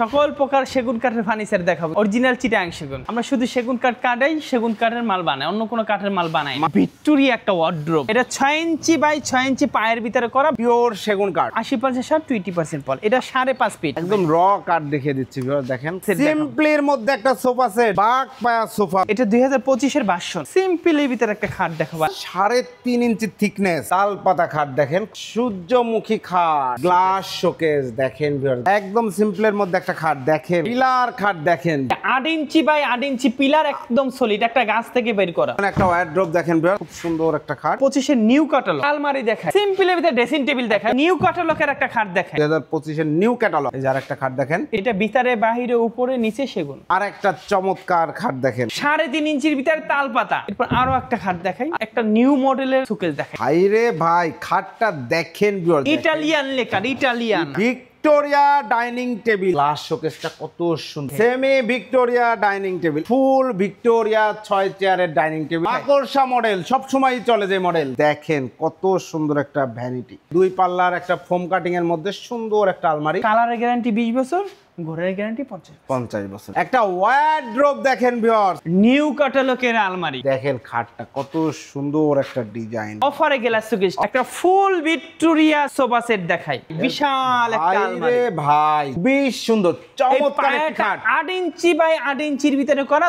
সকল প্রকার সেগুন কাঠের ফার্নিচার দেখাবো। অরিজিনাল চিটাং সেগুন। আমরা শুধু সেগুন কাঠ কাটাই, সেগুন কাঠের মাল বানাই, অন্য কোনো কাঠের মাল বানাই না। ভিক্টোরিয়া একটা ওয়ার্ড্রোব, এটা 6 ইঞ্চি বাই 6 ইঞ্চি পায়ের ভিতরে করা পিওর সেগুন কাঠ। 80% শার্ট, 20% পল। এটা 5.5 ফিট একদম র কাঠ দেখিয়ে দিচ্ছি ভিউয়ার, দেখেন সিম্পলের মধ্যে একটা সোফা সেট, বাক পায়া সোফা। এটা 2025 এর ভার্সন। সিম্পলের ভিতরে একটা খাট দেখাবো, 3.5 ইঞ্চি থিকনেস, তাল পাতা খাট দেখেন, সূর্যমুখী খাট, গ্লাস শোকেস দেখেন ভিউয়ার, একদম সিম্পলের মধ্যে একটা খাট দেখেন, পিলার খাট দেখেন, 8 ইঞ্চি বাই 8 ইঞ্চি পিলার, একদম সলিড, একটা গাছ থেকে বের করা। একটা ওয়ার্ড্রোব দেখেন ভিউয়ার, খুব সুন্দর একটা খাট। 25 এর নিউ ক্যাটালগ আলমারি দেখায়, সিম্পলের ভিতরে ড্রেসিং টেবিল দেখায়, নিউ ক্যাটালগের একটা খাট দেখায়, 2025 এর নিউ ক্যাটালগ। এই যে আরেকটা খাট দেখেন, এটা ভিতরে বাহিরে উপরে নিচে সেগুন। আর একটা চমৎকার খাট দেখেন, 3.5 ইঞ্চির ভিতরে তাল পাতা। এরপর আরো একটা খাট দেখাই, একটা নিউ মডেলের সুকেস দেখাই। ভাই রে ভাই, খাটটা দেখেন ভিউয়ার, ইটালিয়ান লেখা, Italian Victoria dining table. Glass শোকেসটা কত সুন্দর, semi Victoria dining table, full Victoria 6 চেয়ারের ডাইনিং টেবিল, আকর্ষা মডেল, সব সময় চলে যে মডেল। দেখেন কত সুন্দর একটা ভ্যানিটি, 2 পাল্লার একটা ফোম কাটিং এর মধ্যে সুন্দর একটা আলমারি, কালারের গ্যারান্টি 20 বছর, ঘরের গ্যারান্টি 50 বছর। একটা ওয়ার্ড্রোব দেখেন ভিউয়ার্স, নিউ ক্যাটালগের আলমারি দেখেন খাটটা কত সুন্দর একটা ডিজাইন। অফারে গ্লাস শোকেস, একটা ফুল ভিক্টোরিয়া সোফা সেট দেখাই, বিশাল একটা আলমারি ভাই, বেশ সুন্দর চমৎকার একটা খাট, 8 ইঞ্চি বাই 8 ইঞ্চির ভিতরে করা।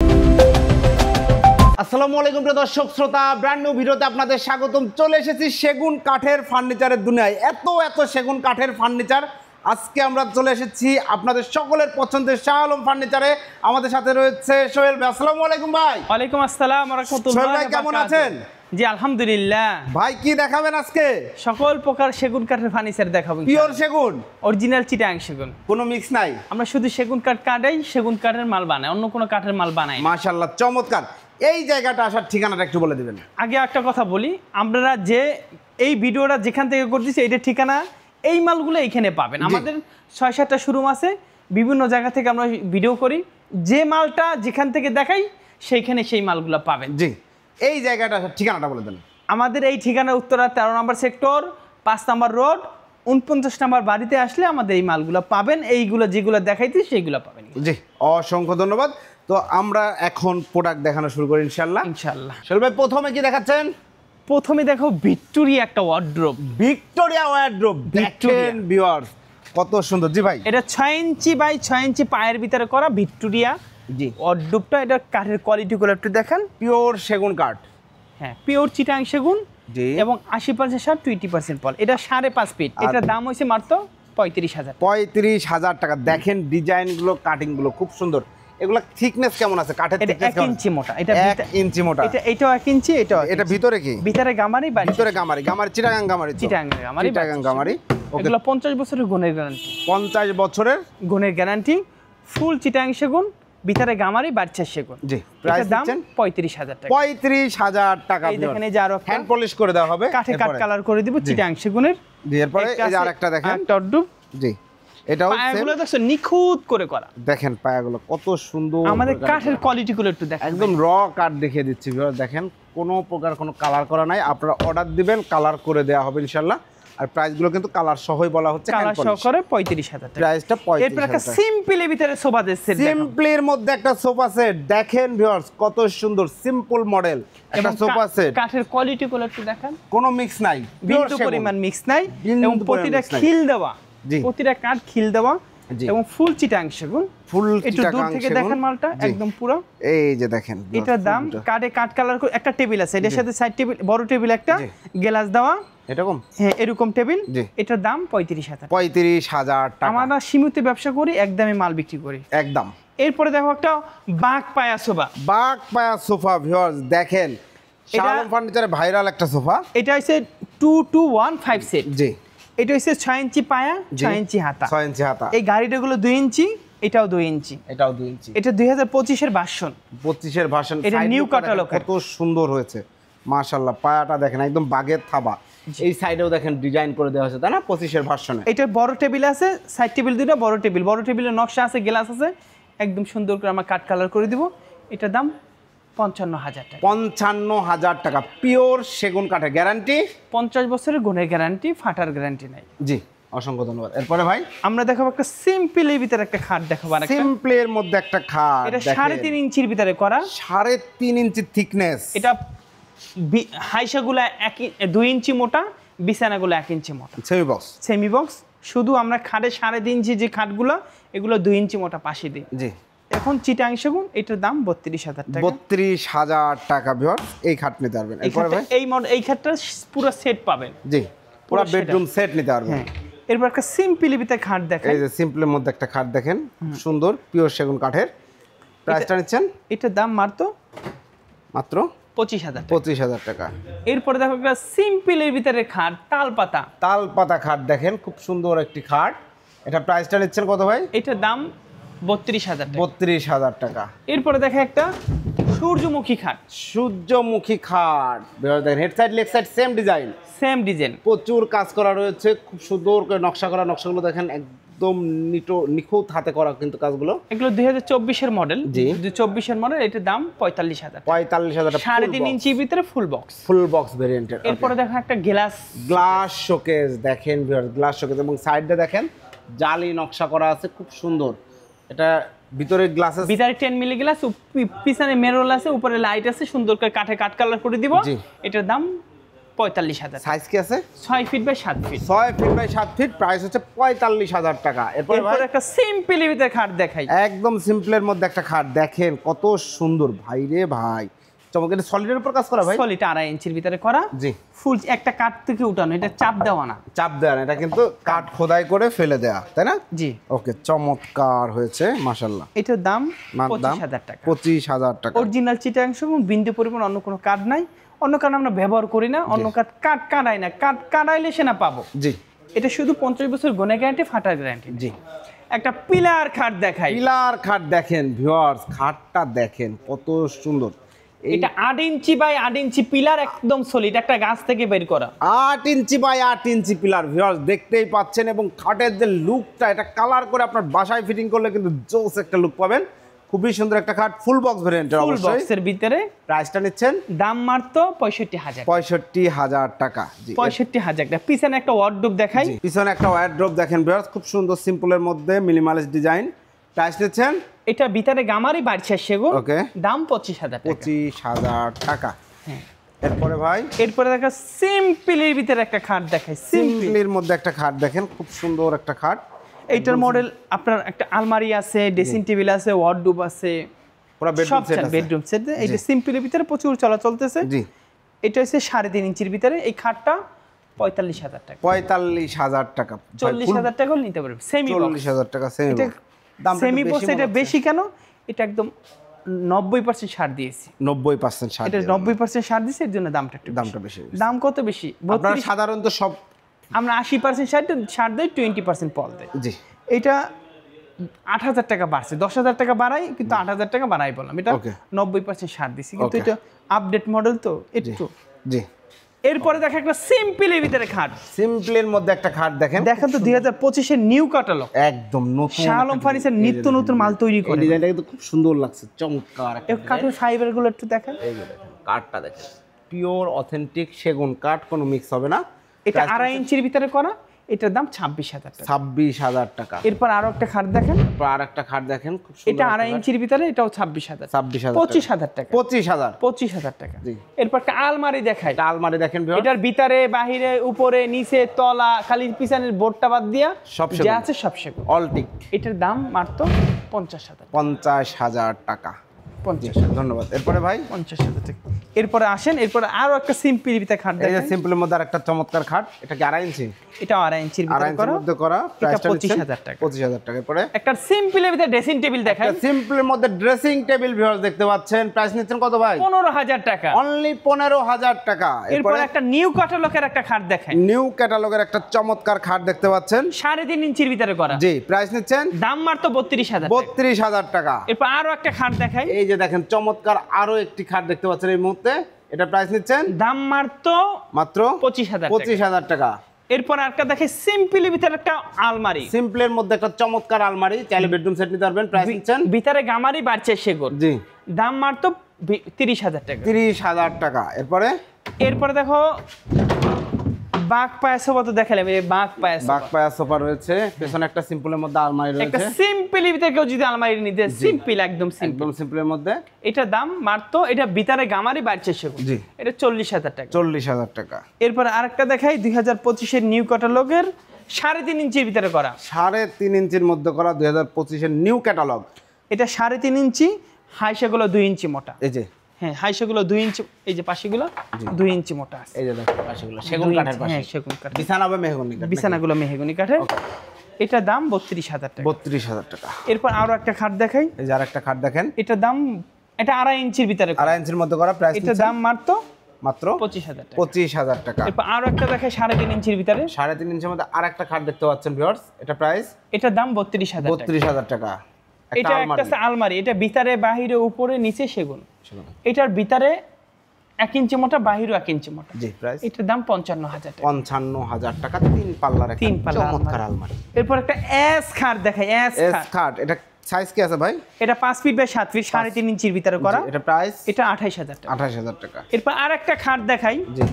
আসসালামু আলাইকুম প্রিয় দর্শক শ্রোতা, ব্র্যান্ড নিউ ভিডিওতে আপনাদের স্বাগতম। চলে এসেছি সেগুন কাঠের ফার্নিচারের দুনিয়ায়। এত সেগুন কাঠের ফার্নিচার, আজকে আমরা চলে এসেছি আপনাদের সকলের পছন্দের শাহ আলম ফার্নিচারে। আমাদের সাথে রয়েছে সোহেল ভাই। আসসালামু আলাইকুম ভাই। ওয়ালাইকুম আসসালাম ওয়া রাহমাতুল্লাহি। সোহেল ভাই কেমন আছেন? জি আলহামদুলিল্লাহ। ভাই কি দেখাবেন আজকে? সকল প্রকার সেগুন কাঠের ফার্নিচার দেখাবো। পিওর সেগুন, অরিজিনাল চিটাং সেগুন, কোনো মিক্স নাই। আমরা শুধু সেগুন কাঠ কাটাই, সেগুন কাঠের মাল বানাই, অন্য কোনো কাঠের মাল বানাই না। মাশাআল্লাহ চমৎকার। এই জায়গাটা আসার ঠিকানাটা একটু বলে দিবেন। আগে একটা কথা বলি, আপনারা যে এই ভিডিওটা যেখান থেকে করতেছি এটার ঠিকানা, এই মালগুলো এইখানে পাবেন। আমাদের 6-7টা শোরুম আছে, বিভিন্ন জায়গা থেকে আমরা ভিডিও করি, যে মালটা যেখান থেকে দেখাই সেইখানে সেই মালগুলো পাবেন। জি, এই জায়গাটা আসার ঠিকানাটা বলে দেন। আমাদের এই ঠিকানা উত্তরা 13 নম্বর সেক্টর, 5 নম্বর রোড, 49 নম্বর বাড়িতে আসলে আমাদের এই মালগুলো পাবেন। এইগুলো যেগুলো দেখাইতে সেইগুলো পাবেন। জি, অসংখ্য ধন্যবাদ। তো আমরা এখন প্রোডাক্ট দেখানো শুরু করি ইনশাআল্লাহ। সোহেল ভাই প্রথমে কি দেখাচ্ছেন? প্রথমে দেখো ভিক্টোরিয়া একটা ওয়ার্ড্রোব, ভিক্টোরিয়া ওয়ার্ড্রোব দেখেন ভিউয়ার্স কত সুন্দর। জি ভাই, এটা 6 ইঞ্চি বাই 6 ইঞ্চি পায়ের ভিতরে করা ভিক্টোরিয়া জি ওয়ার্ড্রোবটা। এটা কাঠের কোয়ালিটিগুলো একটু দেখেন, পিওর সেগুন কাঠ, হ্যাঁ পিওর চিটাং সেগুন, জি, এবং 80% শার্ট, 20% পল। এটা 5.5 ফিট, এটার দাম হইছে মাত্র 35,000 টাকা। দেখেন ডিজাইনগুলো, কাটিংগুলো খুব সুন্দর। এগুলো থিকনেস কেমন আছে? কাঠের থিকনেস 1 ইঞ্চি মোটা, এটা 1 ইঞ্চি মোটা। এটাও 1 ইঞ্চি, এটা ভিতরে কি? ভিতরে গামারি, ভিতরে গামারি, চিটাগাং গামারি, চিটাং গামারি। এগুলো 50 বছরের গুণের গ্যারান্টি, 50 বছরের গুণের গ্যারান্টি, ফুল চিটাং সেগুন, ভিতরে গামারি, বাচ্চা সেগুন। জি, প্রাইস দাম দিচ্ছেন 35,000 টাকা। 35,000 টাকা। এই দেখেন, এই যে আরো হ্যান্ড পলিশ করে দেওয়া হবে, কাঠে কাট কালার করে দিব চিটাং সেগুনের। জি, এরপরে এই যে আরেকটা দেখেন, একটা অর্ডুব। জি, এটাও পায়াগুলো দেখছো নিখুঁত করে করা, দেখেন পায়াগুলো কত সুন্দর। আমাদের কাঠের কোয়ালিটিগুলো একটু দেখেন, একদম র কাঠ দেখিয়ে দিচ্ছি ভিউয়ার, দেখেন কোনো প্রকার কোনো কালার করা নাই। আপনারা অর্ডার দিবেন, কালার করে দেওয়া হবে ইনশাআল্লাহ। আর প্রাইসগুলো কিন্তু কালার সহই বলা হচ্ছে, কালার সহ করে 35,000 টাকা। প্রাইসটা 35,000 এরপর একটা সিম্পলের ভিতরে সোফা সেট, সিম্পলের মধ্যে একটা সোফা সেট দেখেন ভিউয়ার্স কত সুন্দর, সিম্পল মডেল একটা সোফা সেট। কাঠের কোয়ালিটিগুলো একটু দেখেন, কোনো মিক্স নাই, বিন্দু পরিমাণ মিক্স নাই, এবং প্রতিটা খিল দেওয়া, প্রতিটা কাঠ খিল দেওয়া, এবং ফুল চিটাং সেগুন, ফুল একটু দূর থেকে দেখেন মালটা একদম পুরো। এই যে দেখেন, এটার দাম কাঠে কাট কালার করে একটা টেবিল আছে, এটার সাথে সাইড টেবিল, বড় টেবিল একটা, গ্লাস দেওয়া এরকম, হ্যাঁ এরকম টেবিল। এটার দাম 35,000 টাকা। আমরা সীমিত ব্যবসা করি, একদমই মাল বিক্রি করি একদম। এরপরে দেখো একটা বাঘ পায়া সোফা ভিউয়ার্স দেখেন, শাহ আলম ফার্নিচারে ভাইরাল একটা সোফা। এটা হইছে 2-2-1-5 সেট। জি, এটা হইছে 6 ইঞ্চি পায়া, 6 ইঞ্চি হাতা, 6 ইঞ্চি হাতা। এই গাড়িটাগুলো 2 ইঞ্চি, এটাও 2 ইঞ্চি, এটাও 2 ইঞ্চি। এটা 2025 এর ভার্সন, 25 এর ভার্সন। এটা নিউ ক্যাটালগ, কত সুন্দর হয়েছে মাশাআল্লাহ। পায়াটা দেখেন একদম বাগের থাবা। এই সাইডেও দেখেন ডিজাইন করে দেওয়া হয়েছে, তাই না? 25 এর ভার্সনে। এটা বড় টেবিল আছে, সাইড টেবিল দুটো, বড় টেবিলের নকশা আছে, গ্লাস আছে, একদম সুন্দর করে আমরা কাট কালার করে দিব। এটার দাম 55,000 টাকা। 55,000 টাকা। পিওর সেগুন কাঠের গ্যারান্টি, 50 বছরের গুণের গ্যারান্টি, ফাটার গ্যারান্টি নাই। জি, অসংখ্য ধন্যবাদ। এরপরে ভাই আমরা দেখাবো একটা সিম্পলের ভিতরে একটা খাট দেখাবো, আর একটা সিম্পলের মধ্যে একটা খাট, এটা 3.5 ইঞ্চির ভিতরে করা, 3.5 ইঞ্চি থিকনেস। এটা হাইসাগুলা 2 ইঞ্চি মোটা, বিছানাগুলো 1 ইঞ্চি মোটা, সেমি বক্স। শুধু আমরা খাটে 3.5 ইঞ্চি যে খাটগুলো, এগুলো 2 ইঞ্চি মোটা পাশে দিই। জি, এখন চিটাং সেগুন, এটার দাম 32,000 টাকা। 32,000 টাকা ভিউয়ার্স, এই খাট নিতে পারবেন। এরপরে ভাই এই খাটটা পুরো সেট পাবেন। জি, পুরো বেডরুম সেট নিতে পারবেন। হ্যাঁ, এরপর একটা সিম্পলি ভিতরে খাট দেখেন। এই যে সিম্পলের মধ্যে একটা খাট দেখেন, সুন্দর পিওর সেগুন কাঠের। প্রাইসটা নিচ্ছেন? এটার দাম মাত্র 25,000 টাকা। 25,000 টাকা। এরপরে দেখো একটা সিম্পলের ভিতরে খাট, তালপাতা খাট দেখেন, খুব সুন্দর একটি খাট। এটা প্রাইসটা নিচ্ছেন কত ভাই? এটার দাম 32,000 টাকা। 32,000 টাকা। এরপরে দেখো একটা সূর্যমুখী খাট। সূর্যমুখী খাট দেখেন, head side leg side same design, প্রচুর কাজ করা রয়েছে, খুব সুন্দর করে নকশা করা। নকশাগুলো দেখেন একদম নিখুঁত হাতে করা কিন্তু কাজগুলো। এগুলো 2024 এর মডেল। 2024 এর মডেল। এটার দাম 45,000 টাকা। 45,000 টাকা। 3.5 ইঞ্চির ভিতরে ফুল বক্স ভেরিয়েন্টের। এরপরে দেখো একটা গ্লাস শোকেস দেখেন ভিউয়ার, গ্লাস শোকেস, এবং সাইডে দেখেন জালি নকশা করা আছে, খুব সুন্দর। এটা ভিতরে গ্লাস আছে, ভিতরে 10 মিলি গ্লাস, পিছনে মেরোল আছে, উপরে লাইট আছে, সুন্দর করে কাঠে কাট কালার করে দিব। এটার দাম 45,000। সাইজ কি আছে? 6 feet by 7 feet. 6 feet by 7 feet, price হচ্ছে 45,000 টাকা। এরপর একটা সিম্পলের ভিতরে খাট দেখাই। একদম সিম্পলের মধ্যে একটা খাট দেখেন, কত সুন্দর ভাই রে ভাই, চমক। এটা সলিডের উপর কাজ করা ভাই? সলিড 2.5 ইঞ্চির ভিতরে করা। জি, ফুল একটা কাঠ থেকে উঠানো, এটা চাপ দেওয়া না। এটা কিন্তু কাঠ খোদাই করে ফেলে দেয়া, তাই না? জি। ওকে, চমৎকার হয়েছে মাশাআল্লাহ। এটার দাম 25,000 টাকা। 25,000 টাকা। অরিজিনাল চিটাং এবং বিন্দু পরিমাণ অন্য কোনো কাঠ নাই। অন্য কাঠ আমরা ব্যবহার করি না, অন্য কাঠ কাটাই না। কাঠ কাটাইলে সে না পাবো। জি, এটা শুধু 50 বছর গুণে গ্যারান্টি, ফাটার গ্যারান্টি। জি। একটা পিলার খাট দেখাই। পিলার খাট দেখেন ভিউয়ার্স, খাটটা দেখেন কত সুন্দর। এটা 8 ইঞ্চি বাই 8 ইঞ্চি পিলার, একদম সলিড, একটা গাছ থেকে বের করা। 8 inch by 8 inch pillar viewers, দেখতেই পাচ্ছেন। এবং খাটের যে লুকটা, এটা কালার করে আপনার বাসায় ফিটিং করলে কিন্তু জোস একটা লুক পাবেন। খুবই সুন্দর একটা খাট, ফুল বক্স ভেরিয়েন্টের, ফুল বক্সের ভিতরে। প্রাইসটা নিচ্ছেন? দাম মাত্র 65,000। 65,000 টাকা। জি, 65,000 টাকা। পিছনে একটা ওয়ার্ডরোব দেখাই। পিছনে একটা ওয়ার্ডরোব দেখেন ভিউয়ার্স, খুব সুন্দর সিম্পলের মধ্যে মিনিমালিস্ট ডিজাইন। প্রাইস নিচ্ছেন? এটা ভিতরে গামারি বাড়ছে সেগুন। ওকে, দাম 25,000 টাকা। 25,000 টাকা। হ্যাঁ। এরপরে ভাই এরপরে দেখা সিম্পলের ভিতরে একটা খাট দেখাই। সিম্পলের মধ্যে একটা খাট দেখেন, খুব সুন্দর একটা খাট। এইটার মডেল আপনার একটা আলমারি আছে, ড্রেসিং টেবিল আছে, ওয়ার্ডরোব আছে, পুরো বেডরুম সেট। এইটা সিম্পলের ভিতরে প্রচুর চলতেছে। জি, এটা হচ্ছে 3.5 ইঞ্চির ভিতরে। এই খাটটা 45,000 টাকা। 45,000 টাকা। 40,000 টাকা নিতে পারবে। সেমি 40,000 টাকা সেমি। Semi box. এটা বেশি কেন? এটা একদম 90% ছাড় দিয়েছি। 90% ছাড়। এটা 90% ছাড় দিয়েছি, এর জন্য দামটা বেশি। দাম কত বেশি? আপনারা সাধারণত সব আমরা 80% ছাড় দেই, 20% পল দেই। জি, এটা 8,000 টাকা বাড়ছে, 10,000 টাকা বাড়াই, কিন্তু 8,000 টাকা বাড়াই বললাম। এটা 90% ছাড় দিছি, কিন্তু এটা আপডেট মডেল তো একটু। জি। এরপরে দেখেন একটা সিম্পলের ভিতরে খাট। সিম্পলের মধ্যে একটা খাট দেখেন তো 2025 এর নিউ ক্যাটালগ, একদম নতুন। শাহ আলম ফার্নিচার নিত্য নতুন মাল তৈরি করে। ডিজাইনটা কিন্তু খুব সুন্দর লাগছে, চমৎকার। এই কাঠের ফাইবার গুলো একটু দেখেন। এই যে দেখেন কাঠটা দেখেন, পিওর অথেন্টিক সেগুন কাঠ, কোনো মিক্স হবে না। এটা 2.5 ইঞ্চির ভিতরে করা। এটার দাম 26,000 টাকা। 26,000 টাকা। এরপর আরো একটা খাট দেখেন। খুব সুন্দর। এটা 2.5 ইঞ্চির ভিতরে, এটাও 26,000। 25,000 টাকা। 25,000 টাকা। এরপর একটা আলমারি দেখাই। এটা আলমারি দেখেন, এটার ভিতরে বাহিরে উপরে নিচে তলা, খালি পিছনের বোর্ডটা বাদ দিয়া সব যা আছে সব সেগুন, অল টিক। এটার দাম মাত্র 50,000। 50,000 টাকা। 50,000। ধন্যবাদ। এরপরে ভাই 50,000 টাকা। এরপরে আসেন, এরপরে আরো একটা সিম্পল ভিতরে খাট দেখেন। এই যে সিম্পলের মধ্যে আরেকটা চমৎকার খাট। এটা কি 2.5 ইঞ্চি? এটা 2.5 ইঞ্চির ভিতরে করা। প্রাইসটা 25,000 টাকা। 25,000 টাকা। এরপরে একটা সিম্পলের ভিতরে ড্রেসিং টেবিল দেখাই। সিম্পলের মধ্যে ড্রেসিং টেবিল ভিউয়ার্স দেখতে পাচ্ছেন। প্রাইস নিচ্ছেন কত ভাই? 15,000 টাকা। অনলি 15,000 টাকা। এরপর একটা নিউ ক্যাটালগের একটা খাট দেখাই। নিউ ক্যাটালগের একটা চমৎকার খাট দেখতে পাচ্ছেন, 3.5 ইঞ্চির ভিতরে করা। জি, প্রাইস নিচ্ছেন? দাম মাত্র 32,000। 32,000 টাকা। এরপর আরো একটা খাট দেখাই। এই যে দেখেন চমৎকার আরো একটি খাট দেখতে পাচ্ছেন এই মুহূর্তে। এটা প্রাইস নিচ্ছেন? দাম মাত্র 25,000। 25,000 টাকা। এরপর একটা দেখে সিম্পলের ভিতরে একটা আলমারি। সিম্পলের মধ্যে একটা চমৎকার আলমারি, চাইলে বেডরুম সেট নিতে পারবেন। প্রাইস নিচ্ছেন? ভিতরে গামারি বাড়ছে সেগুন। জি, দাম মাত্র 30,000 টাকা। 30,000 টাকা। এরপরে দেখো বাঘ পায়া সোফা তো দেখালাম, এই বাঘ পায়া সোফা। বাঘ পায়া সোফা রয়েছে, পেছনে একটা সিম্পলের মধ্যে আলমারি একটা রয়েছে, সিম্পল ভিতরে কেউ যদি আলমারি নিতে, সিম্পল একদম সিম্পল, একদম সিম্পলের মধ্যে। এটা দাম মাত্র, এটা ভিতরে গামারি বাড়ছে সেগুন, জি এটা 40,000 টাকা। 40,000 টাকা। এরপর আরেকটা দেখাই 2025 নিউ ক্যাটালগের 3.5 ইঞ্চির ভিতরে করা, 3.5 ইঞ্চির মধ্যে করা 2025 নিউ ক্যাটালগ। এটা 3.5 ইঞ্চি, হাইসাগুলো 2 ইঞ্চি মোটা। এই যে হ্যাঁ, হাইসাগুলো 2 ইঞ্চি, এই যে পাশেগুলো 2 ইঞ্চি মোটা আছে। এই যে দেখো পাশেগুলো সেগুন কাঠের পাশে, হ্যাঁ সেগুন কাঠ। বিছানা বা মেহগনি কাঠ, বিছানাগুলো মেহগনি কাঠের। এটা দাম 32,000 টাকা। 32,000 টাকা। এরপর আরো একটা খাট দেখাই, এই যে আরেকটা খাট দেখেন, এটা দাম, এটা 2.5 ইঞ্চির ভিতরে করা। 2.5 ইঞ্চির মধ্যে করা, প্রাইস এটা দাম মাত্র 25,000 টাকা। 25,000 টাকা। এরপর আরো একটা দেখাই 3.5 ইঞ্চির ভিতরে, 3.5 ইঞ্চির মধ্যে আরেকটা খাট দেখতে পাচ্ছেন ভিউয়ার্স, এটা প্রাইস এটার দাম 32,000 টাকা। 32,000 টাকা। এটা একটা আলমারি, এটা ভিতরে বাহিরে উপরে নিচে সেগুন, এটার ভিতরে 1 ইঞ্চি মোটা, বাহিরে 1 ইঞ্চি মোটা। জি প্রাইস এটার দাম 55,000 টাকা। 55,000 টাকা। 3 পাল্লার একটা 3 পাল্লার চমৎকার আলমারি। এরপর একটা এস খাট দেখাই, এস এস খাট। খাট, এটা সাইজ কি আছে ভাই? এটা 5 ফিট বাই 7 ফিট, 3.5 ইঞ্চির ভিতরে করা। এটা প্রাইস এটা 28,000 টাকা। 28,000 টাকা। এরপর আরেকটা খাট দেখাই, জি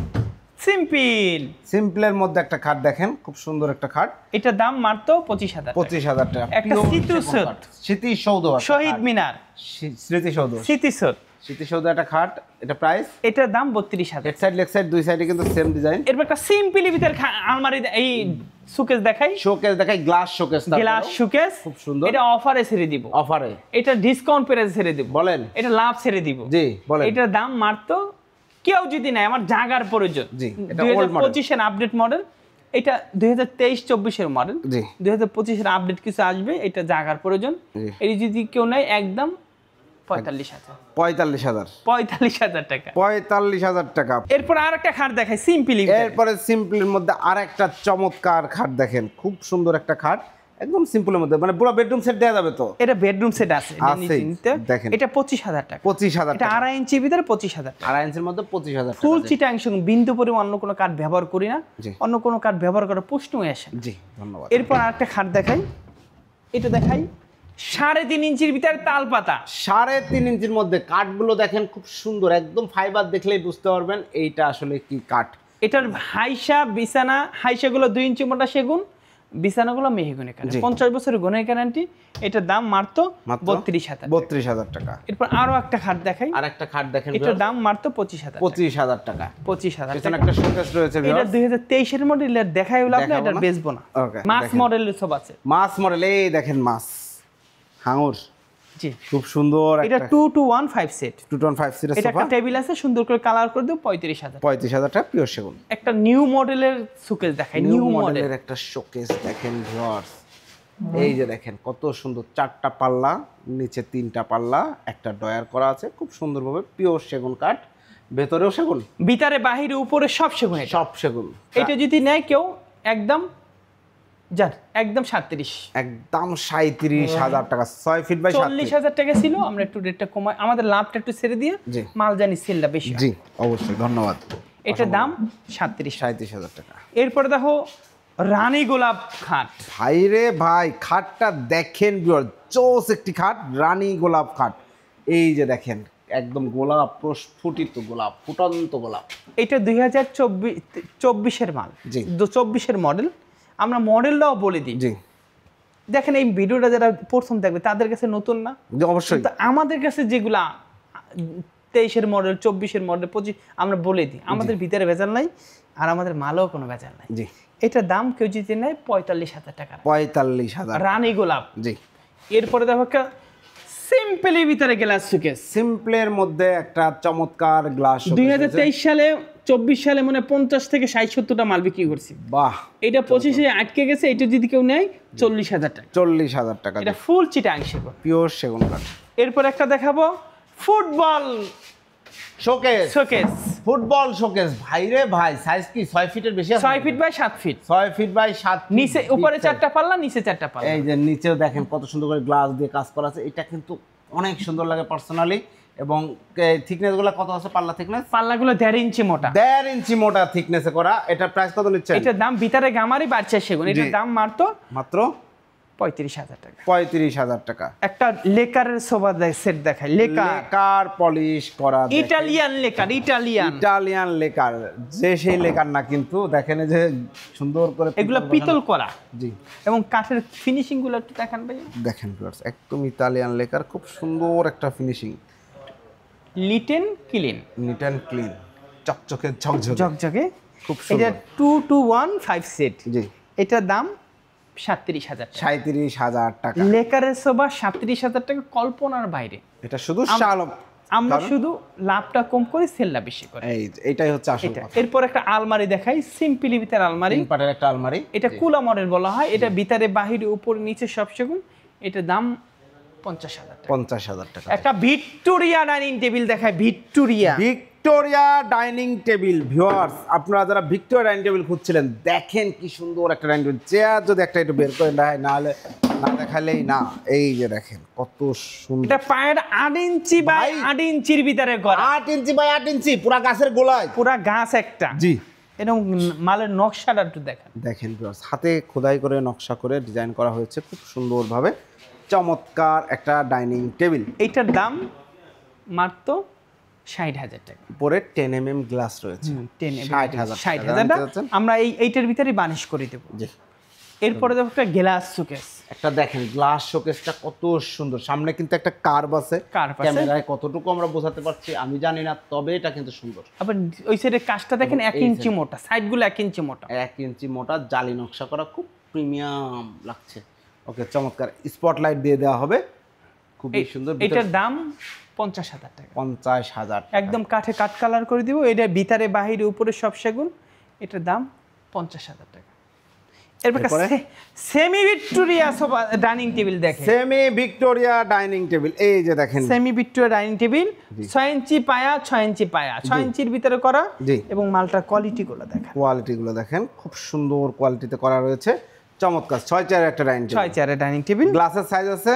সিম্পল, সিম্পলের মধ্যে একটা খাট দেখেন, খুব সুন্দর একটা খাট, এটার দাম মাত্র 25,000 টাকা। 25,000 টাকা। একটা স্মৃতিসৌধ, স্মৃতিসৌধ আছে, শহীদ মিনার, স্মৃতিসৌধ, স্মৃতিসৌধ, স্মৃতিসৌধ একটা খাট, এটা প্রাইস, এটার দাম 32,000। হেড সাইড লেগ সাইড দুই সাইডে কিন্তু সেম ডিজাইন। এরপর একটা সিম্পল ভিতরে আলমারি, এই সুকেস দেখাই, শোকেস দেখাই, গ্লাস শোকেস, গ্লাস সুকেস, খুব সুন্দর। এটা অফারে ছেড়ে দিব, অফারে, এটা ডিসকাউন্ট প্রাইসে ছেড়ে দিব। বলেন, এটা লাভ ছেড়ে দিব। জি বলেন। এটার দাম মাত্র, কেউ যদি নেয়, আমার জাগার প্রয়োজন, জি, এটা old model। 2025 এর আপডেট মডেল, এটা 2023-24 এর মডেল, জি 2025 এর আপডেট কিছু আসবে, এটা জাগার প্রয়োজন। জি। এই যদি কেউ নেয় একদম 45,000, 45,000, 45,000 টাকা। 45,000 টাকা। এরপর আরেকটা খাট দেখাই সিম্পলি, এরপরে সিম্পলের মধ্যে আরেকটা চমৎকার খাট দেখেন, খুব সুন্দর একটা খাট, একদম সিম্পলের মধ্যে, মানে পুরো বেডরুম সেট দেওয়া যাবে তো? এটা বেডরুম সেট আছে, আছেই, দেখেন। এটা 25,000 টাকা। 25,000 এটা টাকা। 2.5 ইঞ্চির ভিতরে 25,000 টাকা। 2.5 ইঞ্চির মধ্যে 25,000 টাকা। ফুল চিটাং সঙ্গে বিন্দু পরিমাণ অন্য কোনো কাঠ ব্যবহার করি না, জি। অন্য কোনো কাঠ ব্যবহার করার প্রশ্নই আসে না। জি ধন্যবাদ। এরপর আরেকটা খাট দেখাই, এটা দেখাই 3.5 ইঞ্চির ভিতরে তাল পাতা, 3.5 ইঞ্চির মধ্যে কাঠগুলো দেখেন, খুব সুন্দর, একদম ফাইবার দেখলেই বুঝতে পারবেন এইটা আসলে কি কাঠ। এটার হাইসা বিছানা, হাইসাগুলো 2 ইঞ্চি মোটা সেগুন, বিছানাগুলো মেহগনি কাঠ, 50 বছরের গুণের গ্যারান্টি। এটার দাম মাত্র 32,000। 32,000 টাকা। এরপর আরো একটা খাট দেখাই, আরেকটা খাট দেখেন, এটার দাম মাত্র 25,000। 25,000 টাকা। 25,000 এখানে একটা শোকেস রয়েছে, এটা 2023 এর মডেলের, দেখাই হলো আপনি, এটা বেচবো না। ওকে, মাস মডেলের সব আছে, মাস মডেল। এই দেখেন মাস হাঙর, জি খুব সুন্দর এটা একটা 2-2-1-5 সেট। 2.5 সিরিজ এটা সোফা, একটা টেবিল আছে, সুন্দর করে কালার করে দেব 35,000। 35,000 টাকা পিওর সেগুন। একটা নিউ মডেলের সুকেস দেখাই, নিউ মডেল, মডেলের একটা শোকেস দেখেন ভিউয়ার্স, এই যে দেখেন কত সুন্দর, 4টা পাল্লা, নিচে 3টা পাল্লা, একটা ডয়ার করা আছে, খুব সুন্দরভাবে পিওর সেগুন কাঠ, ভেতরেও সেগুন, ভিতরে বাহিরে উপরে সব সেগুন। সব সেগুন। এটা যদি নেয় কেউ একদম যার একদম 37, একদম 37,000 টাকা। 6 ফিট বাই 7 ফিট। 40,000 টাকা ছিল, আমরা একটু রেটটা কমাই, আমাদের লাভটা একটু ছেড়ে দিয়ে জি। মাল জানি সেলটা বেশি হয়। জি অবশ্যই, ধন্যবাদ। এটার দাম 37। 37,000 টাকা। এরপরে দেখো রানী গোলাপ খাট, ভাই রে ভাই, খাটটা দেখেন ভিউয়ার, চোস একটি খাট, রানী গোলাপ খাট। এই যে দেখেন, একদম গোলাপ, প্রস্ফুটিত গোলাপ, ফুটন্ত গোলাপ। এটা 2024 এর মাল, জি। 24 এর মডেল। আমরা মডেলটাও বলে দিই, জি দেখেন এই ভিডিওটা যারা প্রথম দেখবে তাদের কাছে নতুন না, জি, অবশ্যই। কিন্তু আমাদের কাছে যেগুলা 23 এর মডেল, 24 এর মডেল, 25, আমরা বলে দিই, আমাদের ভিতরে ভেজাল নাই, আর আমাদের মালও কোনো ভেজাল নাই। জি, এটার দাম কেউ যদি নেয় 45,000 টাকা, 45,000। রানী গোলাপ। জি, এরপরে দেখো একটা সিম্পলের ভিতরে গ্লাস সুকেস, সিম্পলের মধ্যে একটা চমৎকার গ্লাস। 2023 সালে 24 সালে মানে 50 থেকে 60-70টা মাল বিক্রি করছি। বাহ, এটা 25-এ আটকে গেছে, এটা যদি কেউ নেয় 40,000 টাকা। 40,000 টাকা। এটা ফুল চিটাং সেগুন, পিওর সেগুন কাঠ। এরপর একটা দেখাবো football showcase, showcase, football showcase. ভাই রে ভাই, সাইজ কি 6 ফিটের বেশি আছে? 6 feet by 7 feet, 6 feet by 7 feet. নিচে উপরে 4টা পাল্লা, নিচে 4টা পাল্লা। এই যে নিচেও দেখেন কত সুন্দর করে গ্লাস দিয়ে কাজ করা আছে, এটা কিন্তু অনেক সুন্দর লাগে পার্সোনালি। এবং থিকনেস গুলো কত আছে? পাল্লা থিকনেস, পাল্লাগুলো 1.5 ইঞ্চি মোটা, 1.5 ইঞ্চি মোটা থিকনেসে করা। এটা প্রাইস কত নিচ্ছে? এটার দাম ভিতরে গামারি বাড়ছে সেগুন, এটার দাম মাত্র মাত্র 35,000 টাকা। 35,000 টাকা। একটা লেকারের সোফা সেট দেখায়, লেকার পলিশ করা, ইটালিয়ান লেকার, ইটালিয়ান লেকার, যে সেই লেকার না কিন্তু দেখেন এই যে সুন্দর করে এগুলো পিতল করা। জি, এবং কাঠের ফিনিশিং গুলো একটু দেখান ভাই। দেখেন ভিউয়ার্স, একদম ইতালিয়ান লেকার, খুব সুন্দর একটা ফিনিশিং, নিট অ্যান্ড ক্লিন, চকচকে ঝকঝকে, খুব এটা সুন্দর। 2-to-1 5 set. জি, এটার দাম 37,000 টাকা। 37,000 টাকা। লেকারের সোফা 37,000 টাকা, কল্পনার বাইরে। এটা শুধু আমরা শুধু লাভটা কম করে সেলটা বেশি করি, এইটাই হচ্ছে আসল কথা। এরপর একটা আলমারি দেখাই, সিম্পলি ভিতরে আলমারি, তিন পাটের একটা আলমারি। এটা কুলা মডেল বলা হয়। এটা ভিতরে বাহিরে উপরে নিচে সব সেগুন। এটার দাম 50,000 টাকা। 50,000 টাকা। একটা ভিক্টোরিয়া ডাইনিং টেবিল দেখায়, ভিক্টোরিয়া ডাইনিং টেবিল। ভিউয়ার্স, আপনারা যারা ভিক্টোরিয়া ডাইনিং টেবিল খুঁজছিলেন, দেখেন কি সুন্দর একটা ডাইনিং টেবিল। চেয়ার যদি একটা একটু বের করে দেয়, না দেখালেই না। এই যে দেখেন কত সুন্দর। এটা পায়ের 8 ইঞ্চি বাই 8 ইঞ্চির ভিতরে করা, 8 ইঞ্চি বাই 8 ইঞ্চি, পুরা গাছের গোলায়, পুরা গাছ একটা। জি, এরকম মালের নকশাটা একটু দেখেন। দেখেন ভিউয়ার্স, হাতে খোদাই করে নকশা করে ডিজাইন করা হয়েছে খুব সুন্দরভাবে। চমৎকার একটা ডাইনিং টেবিল। এইটার দাম মাত্র 60,000 টাকা। উপরে 10 mm গ্লাস রয়েছে। 60,000 টাকা আমরা এইটার ভিতরে বানিশ করে দেব। জি, এরপরে দেখো একটা গ্লাস শোকেস। একটা দেখেন গ্লাস শোকেসটা কত সুন্দর। সামনে কিন্তু একটা কার্ভ আছে, ক্যামেরায় কতটুকু আমরা বোঝাতে পারছি আমি জানি না, তবে এটা কিন্তু সুন্দর। আবার ওই সাইডের কাজটা দেখেন 1 ইঞ্চি মোটা, সাইডগুলো 1 ইঞ্চি মোটা, 1 ইঞ্চি মোটা, জালি নকশা করা, খুব প্রিমিয়াম লাগছে। ওকে, চমৎকার। স্পটলাইট দিয়ে দেওয়া হবে, খুবই সুন্দর। এটার দাম 50,000 টাকা। 50,000 একদম কাঠে কাট কালার করে দিব। এটা ভিতরে বাহিরে উপরে সব সেগুন। এটার দাম 50,000 টাকা। এরপরে semi Victoria sofa dining table দেখেন, সেমি ভিক্টোরিয়া ডাইনিং টেবিল। এই যে দেখেন সেমি ভিক্টোরিয়া ডাইনিং টেবিল, 6 ইঞ্চি পায়া, 6 ইঞ্চি পায়া, 6 ইঞ্চির ভিতরে করা। এবং মালটার কোয়ালিটিগুলো দেখেন, খুব সুন্দর কোয়ালিটিতে করা রয়েছে। চমৎকার 6 চেয়ারের একটা ডাইনিং টেবিল। 6 চেয়ারের ডাইনিং টেবিল। গ্লাসের সাইজ আছে,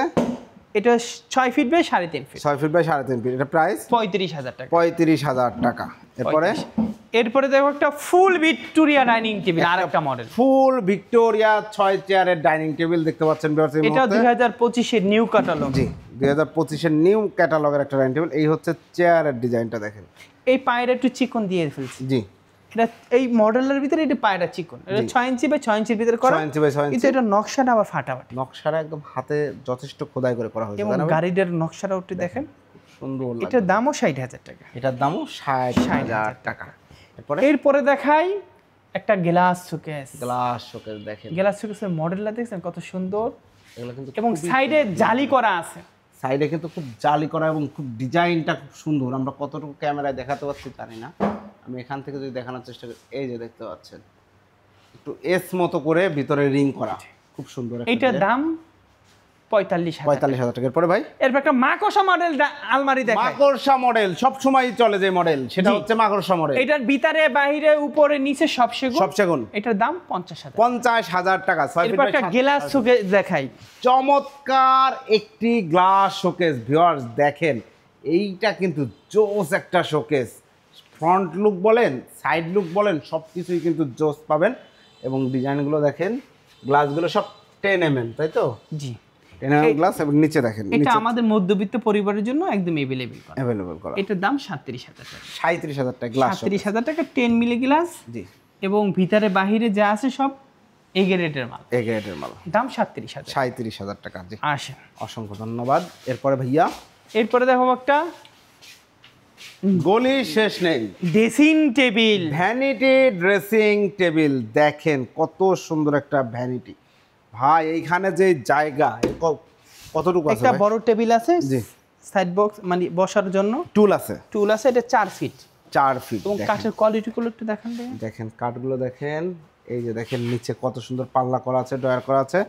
এটা 6 feet by 3.5 feet. 6 feet by 3.5 feet. এটা প্রাইস 35,000 টাকা। 35,000 টাকা। এরপরে দেখো একটা ফুল ভিক্টোরিয়া ডাইনিং টেবিল, আরেকটা মডেল। ফুল ভিক্টোরিয়া 6 চেয়ারের ডাইনিং টেবিল দেখতে পাচ্ছেন ভিউয়ার্স। এটা 2025 এর নিউ ক্যাটালগ। জি, 2025 এর নিউ ক্যাটালগের একটা ডাইনিং টেবিল। এই হচ্ছে চেয়ারের ডিজাইনটা দেখেন। এই পায়ের একটু চিকন দিয়ে ফেলছি। জি, এটা এই মডেলের ভিতরে এটা পায়রা চিকন। এটা 6 ইঞ্চি বাই 6 ইঞ্চির ভিতরে করা। 6 ইঞ্চি বাই 6 ইঞ্চি। কিন্তু এটা নকশাটা আবার ফাটাফাটি। নকশাটা একদম হাতে যথেষ্ট খোদাই করে করা হয়েছে। এবং গাড়িটার নকশাটা একটু দেখেন, সুন্দর লাগে। এটার দামও 60,000 টাকা। এটার দামও 60,000 টাকা। এরপরে দেখাই একটা গ্লাস শোকেস। গ্লাস শোকেস দেখেন, গ্লাস শোকেসের মডেলটা দেখছেন কত সুন্দর। এগুলো কিন্তু এবং সাইডে জালি করা আছে, সাইডে কিন্তু খুব জালি করা এবং খুব ডিজাইনটা খুব সুন্দর। আমরা কতটুকু ক্যামেরায় দেখাতে পারছি জানি না, আমি এখান থেকে যদি দেখানোর চেষ্টা করি, এই যে দেখতে পাচ্ছেন একটু এস মতো করে ভিতরে রিং করা, খুব সুন্দর। এইটার দাম 45,000 টাকার পরে ভাই। এরপর একটা মাকড়সা মডেল আলমারি দেখাই। মাকড়সা মডেল সব সময় চলে যে মডেল, সেটা হচ্ছে মাকড়সা মডেল। এটার ভিতরে বাইরে উপরে নিচে সব সেগুন। এটার দাম 50,000 টাকা। এরপর একটা গ্লাস শোকেস দেখাই, চমৎকার একটি গ্লাস শোকেস। ভিউয়ার্স দেখেন, এইটা কিন্তু জোস একটা শোকেস। ফ্রন্ট লুক বলেন, সাইড লুক বলেন, সব কিছুই কিন্তু জোস পাবেন। এবং ডিজাইনগুলো দেখেন, গ্লাসগুলো সব 10 mm, তাই তো? জি, 10 mm গ্লাস। এবং নিচে দেখেন, এটা আমাদের মধ্যবিত্ত পরিবারের জন্য একদম अवेलेबल করা। এটার দাম 37,000 টাকা। 37,000 টাকা গ্লাস, 37,000 টাকা 10 মিলি গ্লাস। জি, এবং ভিতরে বাহিরে যা আছে সব এ গ্রেডের মাল। দাম 37,000। 37,000 টাকা। জি, আসেন, অসংখ্য ধন্যবাদ। এরপরে ভাইয়া, এরপরে দেখো একটা গলি শেষ নেই dressing table, vanity dressing table. দেখেন কত সুন্দর একটা ভ্যানিটি ভাই। এইখানে যে জায়গা কতটুকু আছে? একটা বড় টেবিল আছে, জি, সাইড বক্স মানে বসার জন্য টুল আছে। এটা 4 ফিট। 4 ফিট। এবং কাঠের কোয়ালিটিগুলো একটু দেখেন। দেখেন কাঠগুলো দেখেন, এই যে দেখেন নিচে কত সুন্দর পাল্লা করা আছে, ড্রয়ার করা আছে।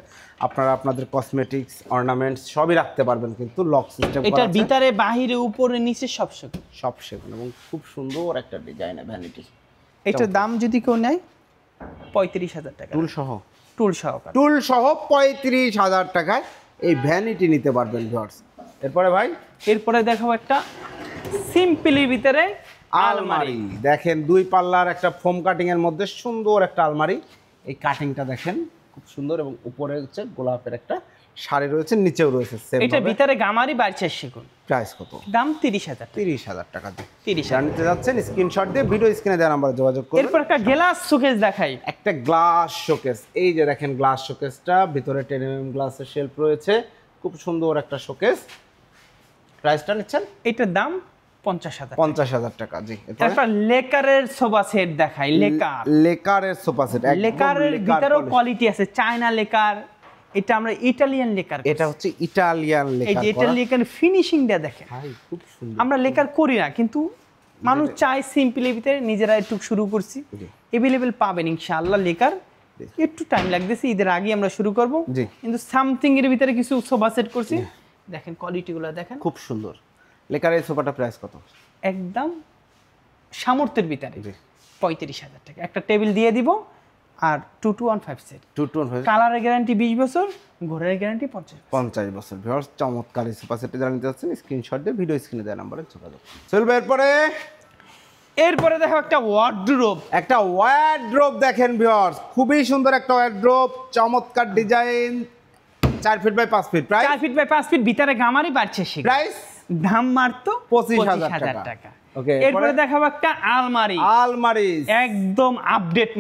আপনারা আপনাদের কসমেটিক্স, অর্নামেন্টস সবই রাখতে পারবেন, কিন্তু লক সিস্টেম করা আছে। এটার ভিতরে বাহিরে উপরে নিচে সব সেগুন। এবং খুব সুন্দর একটা ডিজাইন ভ্যানিটি। এটার দাম যদি কেউ নেয় 35,000 টাকা। টুল সহ 35,000 টাকায় এই ভ্যানিটি নিতে পারবেন ভিউয়ার্স। এরপরে ভাই, এরপরে দেখাবো একটা সিম্পলির ভিতরে আলমারি। দেখেন 2 পাল্লার একটা ফোম কাটিং এর মধ্যে সুন্দর একটা আলমারি। এই কাটিংটা দেখেন খুব সুন্দর, এবং উপরে হচ্ছে গোলাপের একটা শাড়ি রয়েছে, নিচেও রয়েছে সেম। এটা ভিতরে গামারি বাড়ছে সেগুন। প্রাইস কত? দাম 30,000 টাকা। 30,000 টাকা দিয়ে 30,000 জানতে যাচ্ছেন, স্ক্রিনশট দিয়ে ভিডিও স্ক্রিনে দেওয়া নাম্বারে যোগাযোগ করুন। এরপর একটা গ্লাস শোকেস দেখাই। একটা গ্লাস শোকেস, এই যে দেখেন গ্লাস শোকেসটা, ভিতরে 10 mm গ্লাসের শেলফ রয়েছে, খুব সুন্দর একটা শোকেস। প্রাইসটা নিচ্ছেন? এটার দাম 50,000। 50,000 টাকা। জি, তারপর লেকারের সোফা সেট দেখাই। লেকারের সোফা সেট, লেকারের ভিতরেও কোয়ালিটি আছে, চায়না লেকার, এটা আমরা ইটালিয়ান লেকার, এটা হচ্ছে ইটালিয়ান লেকার। এই যে ইটালিয়ান ফিনিশিংটা দেখেন। ভাই খুব সুন্দর। আমরা লেকার করি না, কিন্তু মানুষ চায় সিম্পলের ভিতরে, নিজেরা একটু শুরু করছি। अवेलेबल পাবেন ইনশাআল্লাহ লেকার। একটু টাইম লাগতেছে, ঈদের আগে আমরা শুরু করব, কিন্তু সামথিং এর ভিতরে কিছু সোফা সেট করছি। দেখেন কোয়ালিটিগুলো দেখেন, খুব সুন্দর। লেকারের সোফাটা প্রাইস কত? একদম সামর্থ্যের ভিতরে 35,000 টাকা। একটা টেবিল দিয়ে দিব, আর 2215 সেট। 2215 কালারের গ্যারান্টি 20 বছর, ঘরের গ্যারান্টি 50 বছর। ভিউয়ার্স, চমৎকার এই সোফা সেটটা জানতে চাচ্ছেন, স্ক্রিনশট দিয়ে ভিডিও স্ক্রিনে দেওয়া নম্বরে যোগাযোগ চলবে। এরপরে দেখো একটা ওয়ার্ডরোব। একটা ওয়ার্ডরোব দেখেন ভিউয়ার্স, খুবই সুন্দর একটা ওয়ার্ডরোব, চমৎকার design, 4 feet by 5 feet, price 4 feet by 5 feet, ভিতরে গামারি বাড়ছে সে। প্রাইস দাম মাত্র 25,000 টাকা। ওকে, এরপরে দেখাবো একটা আলমারি। একদম আপডেট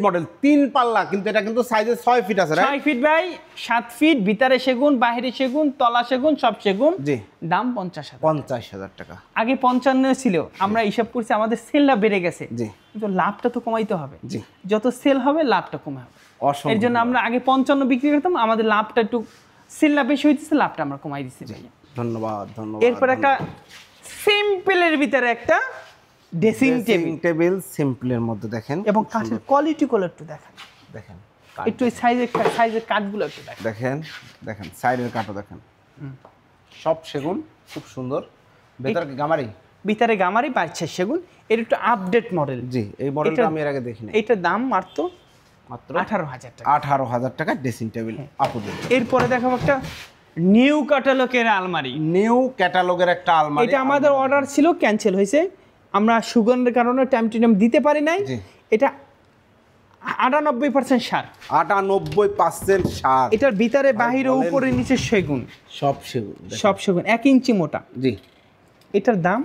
মডেল 3 পাল্লা, কিন্তু এটা কিন্তু সাইজে 6 ফিট আছে, 6 ফিট বাই 7 ফিট, ভিতরে সেগুন, বাইরে সেগুন, তলা সেগুন, সব সেগুন। জি, দাম 50,000 টাকা। আগে 55 ছিল, আমরা হিসাব করছি, আমাদের সেলটা বেড়ে গেছে। জি, কিন্তু লাভটা তো কমাইতে হবে। জি, যত সেল হবে লাভটা কমে হবে। এর জন্য আমরা আগে 55 বিক্রি করতাম, আমাদের লাভটা একটু, সেলটা বেশি হইতেছে, লাভটা আমরা কমাই দিচ্ছি। ধন্যবাদ। এরপর একটা সিম্পলের ভিতরে একটা ড্রেসিং টেবিল, সিম্পলের মধ্যে দেখেন, এবং কাঠের কোয়ালিটিগুলো একটু দেখেন, একটু সাইজের কাঠগুলো একটু দেখেন, সাইডের কাঠও দেখেন, সব সেগুন, খুব সুন্দর। ভিতরে গামারি বাড়ছে সেগুন, এর একটু আপডেট মডেল। জি, এই মডেলটা আমি এর আগে দেখিনি। এটার দাম মাত্র 18,000 টাকা। 18,000 টাকা ড্রেসিং টেবিল আপুদের। এরপরে দেখাবো একটা নিউ ক্যাটালগের আলমারি। নিউ ক্যাটালগের একটা আলমারি, এটা আমাদের অর্ডার ছিল, ক্যান্সেল হয়েছে, আমরা সুগন্ধের কারণে টাইম টু টাইম দিতে পারি নাই। এটা 98% সার। 98% সার। এটার ভিতরে বাহিরে উপরে নিচে সেগুন, সব সেগুন 1 ইঞ্চি মোটা। জি, এটার দাম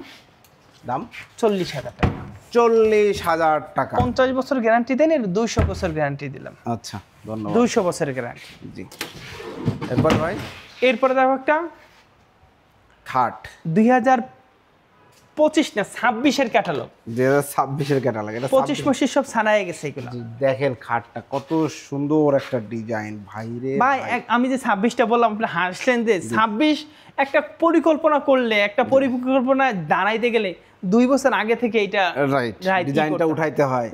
40,000 টাকা। 40,000 টাকা। 50 বছর গ্যারান্টি দেন, এর 200 বছর গ্যারান্টি দিলাম। আচ্ছা, ধন্যবাদ। 200 বছরের গ্যারান্টি। জি, এরপর ভাই, এরপরে দেখো একটা খাট, 2025 না 26 এর ক্যাটালগ। 2026 এর ক্যাটালগ, এটা 25 সব ছানায় গেছে এগুলো। দেখেন খাটটা কত সুন্দর একটা ডিজাইন, ভাইরে ভাই। আমি যে 26টা বললাম, আপনি হাসলেন যে 26 একটা পরিকল্পনা করলে, একটা পরিকল্পনা দাঁড়াইতে গেলে 2 বছর আগে থেকে এটা ডিজাইনটা উঠাইতে হয়।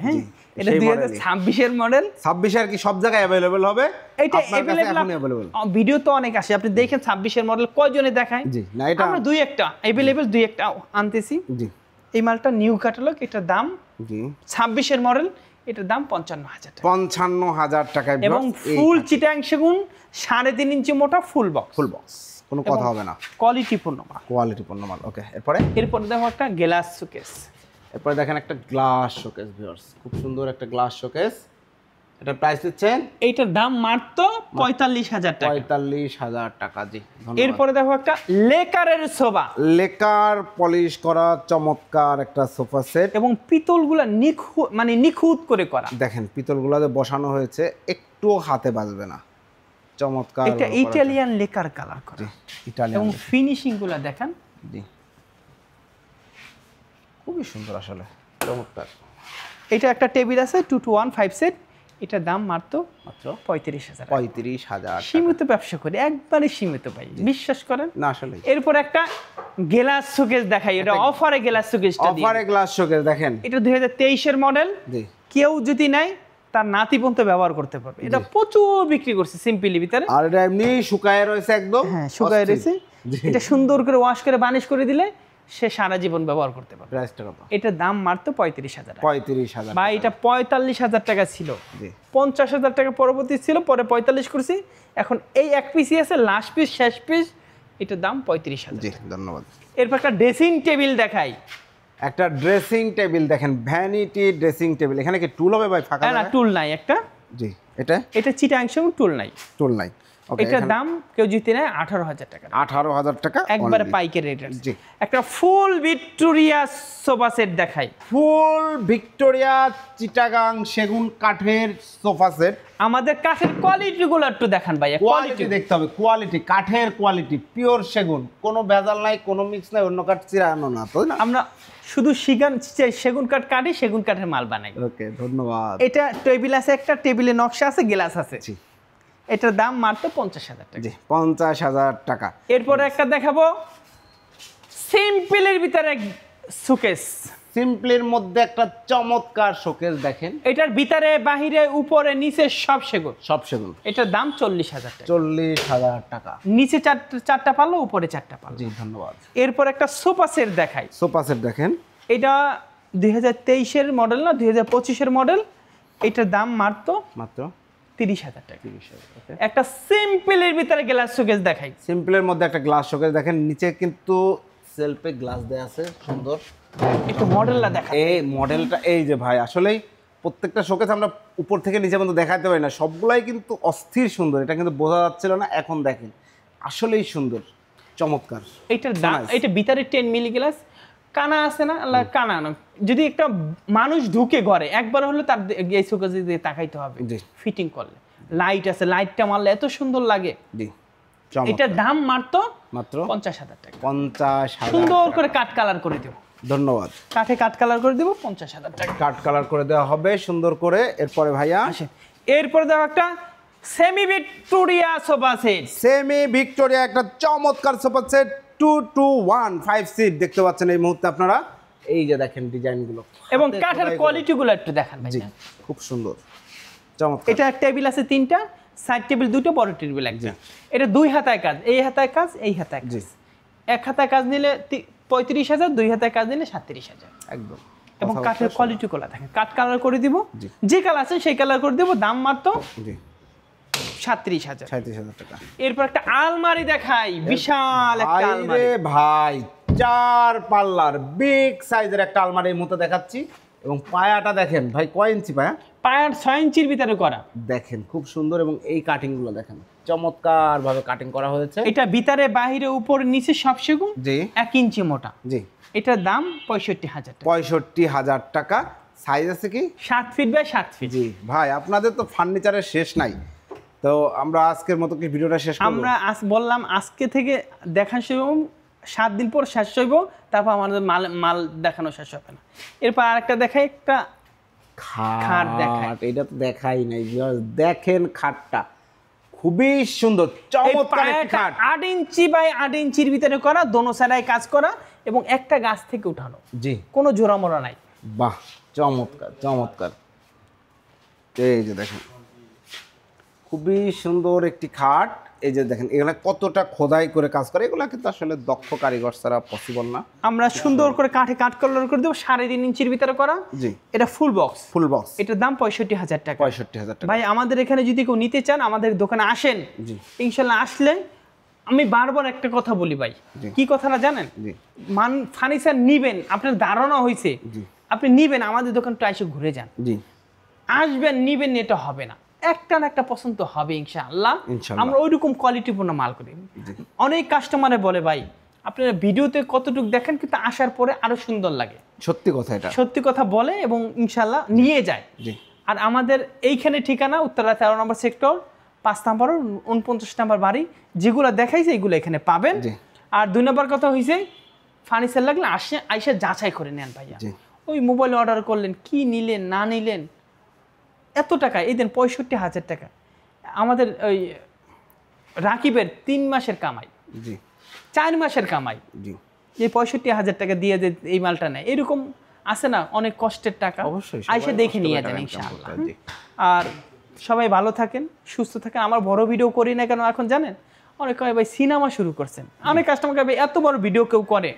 হ্যাঁ, এটা 2026 এর মডেল। 26 এর কি সব জায়গায় अवेलेबल হবে? এটা अवेलेबल, ভিডিও তো অনেক আসে, আপনি দেখেন 26 এর মডেল কয়জনে দেখায়। জি, না এটা আমরা দুই একটা अवेलेबल, দুই একটা আনতেছি। জি, এই মালটা নিউ ক্যাটালগ, এটার দাম, জি 26 এর মডেল, এটার দাম 55,000 টাকা। 55,000 টাকায়, এবং ফুল চিটাং সেগুন, 3.5 ইঞ্চি মোটা, ফুল বক্স, কোনো কথা হবে না, কোয়ালিটিপূর্ণ মাল। ওকে, এরপরে দেখো একটা গ্লাস শোকেস। এরপরে দেখেন একটা গ্লাস শোকেস ভিউয়ার্স, খুব সুন্দর একটা গ্লাস শোকেস। এটা প্রাইস দিচ্ছেন? এইটার দাম মাত্র 45,000 টাকা। 45,000 টাকা। জি, এরপরে দেখো একটা লেকারের সোফা, লেকার পলিশ করা চমৎকার একটা সোফা সেট, এবং পিতলগুলা নিখুঁত করে করা। দেখেন পিতলগুলাতে বসানো হয়েছে, একটু হাতে বাজবে না, চমৎকার। এটা ইটালিয়ান লেকার কালার করা, এবং ফিনিশিং গুলা দেখেন। জি, খুবই সুন্দর, আসলে চমৎকার। এটা একটা টেবিল আছে 2215 সেট, এটার দাম মাত্র 35,000। 35,000। সীমিত ব্যবসা করে, একবারে সীমিত ভাই, বিশ্বাস করেন না আসলে। এরপর একটা গ্লাস শোকেস দেখাই, এটা অফারে গ্লাস শোকেসটা দিই। অফারে গ্লাস শোকেস দেখেন, এটা 2023 এর মডেল। জি, কেউ যদি নাই, তার নাতি পর্যন্ত ব্যবহার করতে পারবে। এটা প্রচুর বিক্রি করছে সিম্পলি ভিতরে, আর এটা এমনি শুকায় রয়েছে একদম। হ্যাঁ, শুকায় রয়েছে। এটা সুন্দর করে ওয়াশ করে বানিশ করে দিলে সে সারা জীবন ব্যবহার করতে পারবে। প্রাইসটা কত? এটার দাম মাত্র 35,000। 35,000 ভাই, এটা 45,000 টাকা ছিল। জি, 50,000 টাকা পরবর্তী ছিল, পরে 45 করছি। এখন এই এক পিসই আছে, লাস্ট পিস, শেষ পিস। এটার দাম 35,000। জি, ধন্যবাদ। এরপর একটা ড্রেসিং টেবিল দেখাই। একটা ড্রেসিং টেবিল দেখেন, ভ্যানিটি ড্রেসিং টেবিল। এখানে কি টুল হবে ভাই? ফাঁকা না, টুল নাই একটা। জি, এটা চিটাং সেগুন টুল নাই। টুল নাই। ওকে, এটার দাম কেউ জিতে নেয় 18,000 টাকা। 18,000 টাকা একবারে পাইকারি রেট। একটা ফুল ভিক্টোরিয়া সোফা সেট দেখাই। ফুল ভিক্টোরিয়া চিটাগাং সেগুন কাঠের সোফা সেট। আমাদের কাঠের কোয়ালিটিগুলো একটু দেখান ভাইয়া। কোয়ালিটি দেখতে হবে, কোয়ালিটি, কাঠের কোয়ালিটি পিওর সেগুন, কোনো ভেজাল নাই, কোনো মিক্স নাই, অন্য কাঠ চিরানো না, তাই না? আমরা শুধু সেগুন কাঠ কাটি, সেগুন কাঠের মাল বানাই। ওকে, ধন্যবাদ। এটা টেবিল আছে, একটা টেবিলে নকশা আছে, গ্লাস আছে। জি, এটার দাম মাত্র 50,000 টাকা। জি, 50,000 টাকা। এরপরে একটা দেখাবো সিম্পলের ভিতরে শোকেস। সিম্পলের মধ্যে একটা চমৎকার শোকেস দেখেন। এটার ভিতরে বাহিরে উপরে নিচে সব সেগুন। সব সেগুন। এটার দাম 40,000 টাকা। 40,000 টাকা। নিচে চারটা পাল্লা, উপরে চারটা পাল্লা। জি, ধন্যবাদ। এরপর একটা সোফা সেট দেখাই। সোফা সেট দেখেন। এটা 2023-এর মডেল না, 2025-এর মডেল। এটার দাম মাত্র 30,000 টাকা। 30,000। একটা সিম্পলের ভিতরে গ্লাস শোকেস দেখাই। সিম্পলের মধ্যে একটা গ্লাস শোকেস দেখেন, নিচে কিন্তু সেলফে গ্লাস দেয়া আছে, সুন্দর। একটু মডেলটা দেখা। এই মডেলটা এই যে ভাই, আসলেই প্রত্যেকটা শোকেস আমরা উপর থেকে নিচে পর্যন্ত দেখাতে পারি না, সবগুলাই কিন্তু অস্থির সুন্দর। এটা কিন্তু বোঝা যাচ্ছিল না, এখন দেখেন আসলেই সুন্দর, চমৎকার। এটার দাম, এটা ভিতরে 10 মিলি গ্লাস, কানা আছে না, আল্লাহ কানা না। যদি একটা মানুষ ঢুকে ঘরে একবার হলো তার এই শোকেস দিয়ে তাকাইতে হবে। ফিটিং করলে লাইট আছে, লাইটটা মারলে এত সুন্দর লাগে। জি, এটার দাম মাত্র 50,000 টাকা। 50,000 সুন্দর করে কাট কালার করে দেব। ধন্যবাদ। কাঠে কাট কালার করে দেব, 50,000 টাকা। কাট কালার করে দেওয়া হবে সুন্দর করে। এরপরে ভাইয়া আসে, এরপরে দেব একটা semi Victoria sofa set. Semi Victoria একটা চমৎকার সোফা সেট 2-2-1 5 সিট দেখতে পাচ্ছেন এই মুহূর্তে আপনারা। এই যে দেখেন ডিজাইনগুলো এবং কাঠের কোয়ালিটিগুলো একটু দেখান ভাই। খুব সুন্দর, চমৎকার। এটা টেবিল আছে 3টা, সাইড টেবিল 2টো, বড় টেবিল একটা। এটা 2 হাতায় কাজ, এই হাতায় কাজ, এই হাতায় কাজ। এক হাতায় কাজ নিলে 35,000, 2 হাতায় কাজ নিলে 37,000 একদম। এবং কাঠের কোয়ালিটিগুলো দেখেন। কাট কালার করে দিব, যে কালার আছে সেই কালার করে দেব। দাম মাত্র 37,000 টাকা। এরপর একটা আলমারি দেখাই, বিশাল একটা আলমারি ভাই, 4 পাল্লার বিগ সাইজের একটা আলমারি এই মুহূর্তে দেখাচ্ছি। এবং পায়াটা দেখেন ভাই, কয় ইঞ্চি পায়া? পায়ার 6 ইঞ্চির ভিতরে করা দেখেন, খুব সুন্দর। এবং এই কাটিংগুলো দেখেন, চমৎকার ভাবে কাটিং করা হয়েছে। এটা ভিতরে বাহিরে উপরে নিচে সব সেগুন। জি, 1 ইঞ্চি মোটা। জি, এটার দাম 65,000 টাকা। 65,000 টাকা। সাইজ আছে কি 7 ফিট বাই 7 ফিট। জি ভাই, আপনাদের তো ফার্নিচারের শেষ নাই। তো আমরা আজকের মতো কি ভিডিওটা শেষ করব? আমরা বললাম আজকে থেকে দেখা শুরু, 7 দিন পর শেষ হইব, তারপর আমাদের মাল দেখানো শেষ হবে না। এরপর আরেকটা দেখাই, একটা খাট দেখাই। এটা তো দেখাই নাই, দেখেন খাটটা খুবই সুন্দর, চমৎকার একটা খাট। 8 ইঞ্চি বাই 8 ইঞ্চির ভিতরে করা, দোনো সাইডে কাজ করা এবং একটা গাছ থেকে উঠানো। জি, কোনো জোড়া মোড়া নাই। বাহ, চমৎকার চমৎকার। এই যে দেখেন, খুবই সুন্দর একটি খাট। এই যে দেখেন, এগুলা কতটা খোদাই করে কাজ করে, এগুলা কিন্তু আসলে দক্ষ কারিগর ছাড়া পসিবল না। আমরা সুন্দর করে কাঠে কাট কালার করে দেবো, 3.5 ইঞ্চির ভিতরে করা। জি, এটা ফুল বক্স। Full box. এটার দাম 65,000 টাকা। 65,000 টাকা। ভাই, আমাদের এখানে যদি কেউ নিতে চান, আমাদের দোকানে আসেন। জি, ইনশাল্লাহ আসলে আমি বারবার একটা কথা বলি ভাই, কি কথাটা জানেন? ফার্নিচার নিবেন, আপনার ধারণা হয়েছে, আপনি নিবেন, আমাদের দোকানটা এসে ঘুরে যান। জি, আসবেন, নিবেন, এটা হবে না, একটা না একটা পছন্দ হবে ইনশাআল্লাহ। আমরা ওইরকম কোয়ালিটিপূর্ণ মাল করি। অনেক কাস্টমারে বলে ভাই, আপনারা ভিডিওতে কতটুকু দেখেন, কিন্তু আসার পরে আরো সুন্দর লাগে। সত্যি কথা, এটা সত্যি কথা বলে এবং ইনশাআল্লাহ নিয়ে যায়। আর আমাদের এইখানে ঠিকানা উত্তরা 13 নম্বর সেক্টর, 5 নম্বর 49 নম্বর বাড়ি। যেগুলো দেখাইছে এগুলো এখানে পাবেন। আর 2 নম্বর কথা হয়েছে, ফার্নিচার লাগলে আইসা যাচাই করে নেন ভাইয়া। ওই মোবাইলে অর্ডার করলেন, কি নিলেন না নিলেন, এত টাকা এই দেন 65,000 টাকা। আমাদের ওই রাকিবের 3 মাসের কামাই, 4 মাসের কামাই, এই 65,000 টাকা দিয়ে যে এই মালটা নেয়, এরকম আছে না অনেক কষ্টের টাকা। অবশ্যই আইসা দেখে নিয়ে যান ইনশাআল্লাহ। আর সবাই ভালো থাকেন, সুস্থ থাকেন। আমার বড় ভিডিও করি না কেন এখন জানেন? অনেক ভাই সিনেমা শুরু করছেন, অনেক কাস্টমার ভাই এত বড় ভিডিও কেউ করে,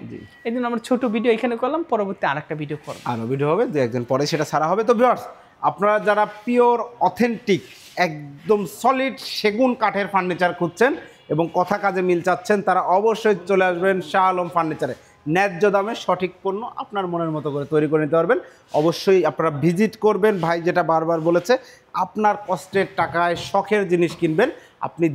এই জন্য আমরা ছোট ভিডিও এখানে করলাম, পরবর্তী আরেকটা ভিডিও করবো, আরো ভিডিও হবে 2 একদিন পরে, সেটা ছাড়া হবে। তো ভিউয়ার্স, আপনারা যারা পিওর অথেন্টিক একদম সলিড সেগুন কাঠের ফার্নিচার খুঁজছেন এবং কথা কাজে মিল চাচ্ছেন, তারা অবশ্যই চলে আসবেন শাহ আলম ফার্নিচারে। ন্যায্য দামে সঠিক পণ্য আপনার মনের মতো করে তৈরি করে নিতে পারবেন। অবশ্যই আপনারা ভিজিট করবেন, ভাই যেটা বারবার বলেছে, আপনার কষ্টের টাকায় শখের জিনিস কিনবেন, আপনি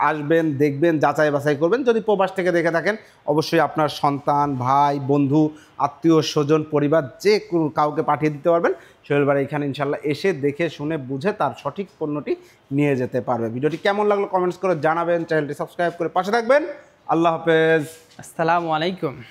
আসবেন, দেখবেন, যাচাই বাছাই করবেন। যদি প্রবাস থেকে দেখে থাকেন, অবশ্যই আপনার সন্তান, ভাই, বন্ধু, আত্মীয় স্বজন, পরিবার যে কাউকে পাঠিয়ে দিতে পারবেন। সোহেল ভাই এখানে ইনশাল্লাহ এসে দেখে শুনে বুঝে তার সঠিক পণ্যটি নিয়ে যেতে পারবে। ভিডিওটি কেমন লাগলো কমেন্টস করে জানাবেন, চ্যানেলটি সাবস্ক্রাইব করে পাশে থাকবেন। আল্লাহ হাফেজ। আসসালামু আলাইকুম।